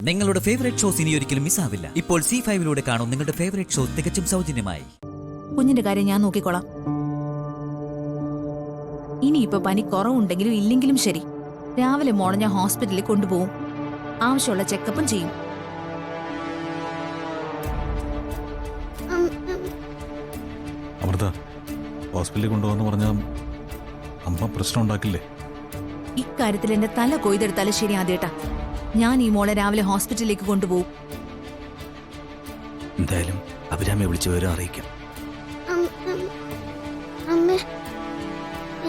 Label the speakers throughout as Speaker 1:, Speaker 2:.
Speaker 1: നിങ്ങളുടെ favourite shows ഇനി ഒരിക്കലും മിസ്സാവില്ല. ഇപ്പോൾ C5 കാണും നിങ്ങളുടെ ഫേവറേറ്റ് ഷോ തികച്ചും സൗജന്യമായി.
Speaker 2: കുഞ്ഞിന്റെ കാര്യം ഞാൻ നോക്കിക്കോളാം. ഇനിയിപ്പോ പനി കുറവുണ്ടെങ്കിലും ഇല്ലെങ്കിലും ശരി, രാവിലെ മോളെ ഞാൻ ഹോസ്പിറ്റലിൽ കൊണ്ടുപോകും. ആവശ്യമുള്ള ചെക്കപ്പും ചെയ്യും.
Speaker 3: അമൃത, ഹോസ്പിറ്റലിൽ കൊണ്ടുപോകാന്ന് പറഞ്ഞാൽ അമ്മ പ്രശ്നം ഉണ്ടാക്കില്ലേ?
Speaker 2: ഇക്കാര്യത്തിൽ എന്റെ തല കൊയ്തെടുത്താലും ശരി ആദ്യേട്ടാ. ഞാൻ ഈ മോളെ രാവിലെ ഹോസ്പിറ്റലിലേക്ക് കൊണ്ടുപോകും.
Speaker 4: എന്തായാലും അഭിരാമയെ വിളിച്ച് വിവരം അറിയിക്കാം.
Speaker 5: അമ്മ,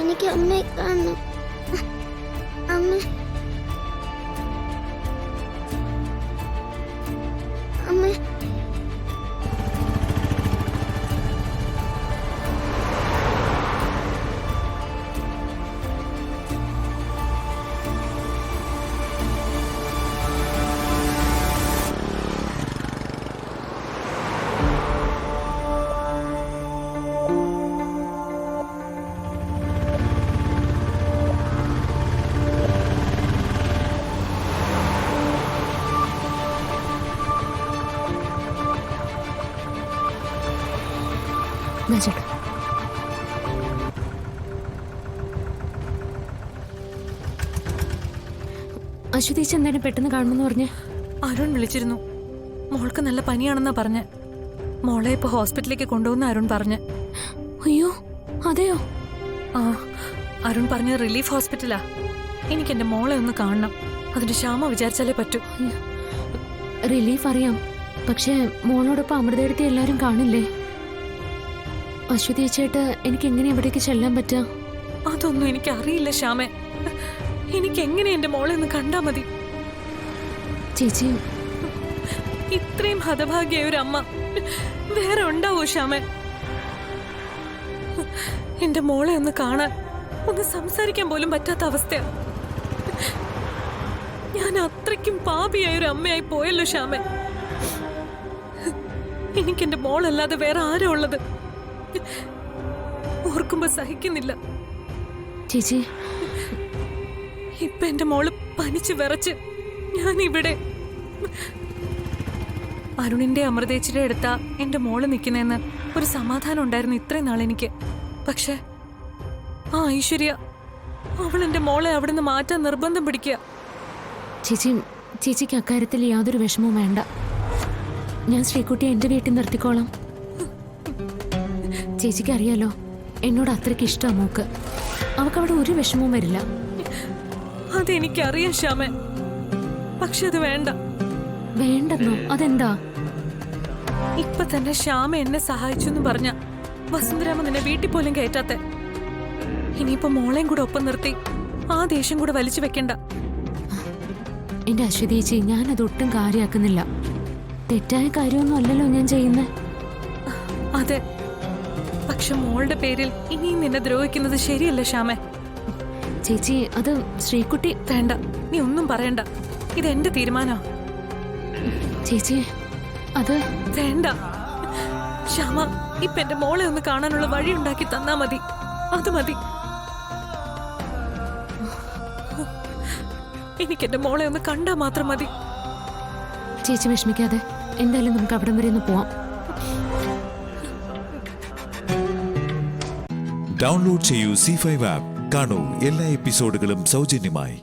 Speaker 5: എനിക്ക് അമ്മയെ കാണണം. അമ്മ, അമ്മ.
Speaker 6: അശ്വതീച്ച് എന്തായാലും പെട്ടെന്ന് കാണുമെന്ന് പറഞ്ഞ്
Speaker 7: അരുൺ വിളിച്ചിരുന്നു. മോൾക്ക് നല്ല പനിയാണെന്നാ പറഞ്ഞ്. മോളെ ഇപ്പൊ ഹോസ്പിറ്റലിലേക്ക് കൊണ്ടുപോകുന്ന അരുൺ പറഞ്ഞ്.
Speaker 6: അയ്യോ, അതെയോ?
Speaker 7: ആ, അരുൺ പറഞ്ഞ റിലീഫ് ഹോസ്പിറ്റലാ. എനിക്ക് എന്റെ മോളെ ഒന്ന് കാണണം. അതിന്റെ ക്ഷാമ വിചാരിച്ചാലേ പറ്റൂ.
Speaker 6: റിലീഫ് അറിയാം, പക്ഷെ മോളോടൊപ്പം അമൃതയെടുത്ത് എല്ലാരും കാണില്ലേ? അശ്വതീച്ചായിട്ട് എനിക്ക് എങ്ങനെ ഇവിടേക്ക് ചെല്ലാൻ പറ്റാ?
Speaker 7: അതൊന്നും എനിക്ക് അറിയില്ല ശ്യാമേ. എനിക്ക് എങ്ങനെ എന്റെ മോളെ ഒന്ന് കണ്ടാ മതി.
Speaker 6: ചേച്ചി,
Speaker 7: ഇത്രയും ഹതഭാഗ്യ ഒരു അമ്മ വേറെ ഉണ്ടാവോ ശ്യാമേ? എന്റെ മോളെ ഒന്ന് കാണാൻ, ഒന്ന് സംസാരിക്കാൻ പോലും പറ്റാത്ത അവസ്ഥയാ. ഞാൻ അത്രയ്ക്കും പാപിയായ ഒരു അമ്മയായി പോയല്ലോ ശ്യാമേ. എനിക്ക് എന്റെ മോളല്ലാതെ വേറെ ആരാ ഉള്ളത്? ഓർക്കുമ്പോ സഹിക്കുന്നില്ല.
Speaker 6: ചേച്ചി,
Speaker 7: ഇപ്പൊ എന്റെ മോള് പനിച്ച് വിറച്ച് ഞാൻ ഇവിടെ. അരുണിന്റെ അമൃതേച്ചിയുടെ അടുത്താ എന്റെ മോള് നിൽക്കുന്നതെന്ന് ഒരു സമാധാനം ഉണ്ടായിരുന്നു ഇത്രയും നാൾ എനിക്ക്. പക്ഷെ ആ ഐശ്വര്യ, അവൾ എന്റെ മോളെ അവിടുന്ന് മാറ്റാൻ നിർബന്ധം പിടിക്കുക.
Speaker 6: ചേച്ചിക്ക് അക്കാര്യത്തിൽ യാതൊരു വിഷമവും വേണ്ട. ഞാൻ ശ്രീകുട്ടിയെ എന്റെ വീട്ടിൽ നിർത്തിക്കോളാം. ചേച്ചിക്ക് അറിയാലോ, എന്നോട് അത്രയ്ക്ക് ഇഷ്ടമാ മോക്ക്. അവക്കവിടെ ഒരു വിഷമവും വരില്ല.
Speaker 7: അതെനിക്കറിയാം ശ്യാമേ, പക്ഷെ അത് വേണ്ട.
Speaker 6: വേണ്ടെന്നോ? അതെന്താ?
Speaker 7: ഇപ്പൊ തന്നെ ശ്യാമ എന്നെ സഹായിച്ചു എന്ന് പറഞ്ഞ വസുന്ധരാമ നിന്നെ വീട്ടിൽ പോലും കയറ്റാത്തെ. ഇനിയിപ്പോ മോളെയും കൂടെ ഒപ്പം നിർത്തി ആ ദേഷ്യം കൂടെ വലിച്ചു വെക്കണ്ട.
Speaker 6: എന്റെ അശ്വതീച്ചി, ഞാനതൊട്ടും കാര്യമാക്കുന്നില്ല. തെറ്റായ കാര്യമൊന്നും അല്ലല്ലോ ഞാൻ ചെയ്യുന്നത്.
Speaker 7: അതെ, പക്ഷെ മോളുടെ പേരിൽ ഇനിയും നിന്നെ ദ്രോഹിക്കുന്നത് ശരിയല്ല ശ്യാമേ.
Speaker 6: ചേച്ചി, അത് ശ്രീകുട്ടി.
Speaker 7: വേണ്ട, നീ ഒന്നും പറയണ്ട. ഇതെന്റെ തീരുമാനാ.
Speaker 6: ചേച്ചി, അത്
Speaker 7: വേണ്ട ശ്യാമ. ഇപ്പൊ എന്റെ മോളെ ഒന്ന് കാണാനുള്ള വഴി ഉണ്ടാക്കി തന്നാ മതി. അത് മതി. എനിക്ക് എന്റെ മോളെ ഒന്ന് കണ്ടാ മാത്രം മതി.
Speaker 6: ചേച്ചി വിഷമിക്കാതെ, എന്തായാലും നമുക്ക് അവിടം വരെ ഒന്ന് പോവാം.
Speaker 8: ഡൗൺലോഡ് ചെയ്യൂ C5 ആപ്പ്. കാണൂ എല്ലാ എപ്പിസോഡുകളും സൗജന്യമായി.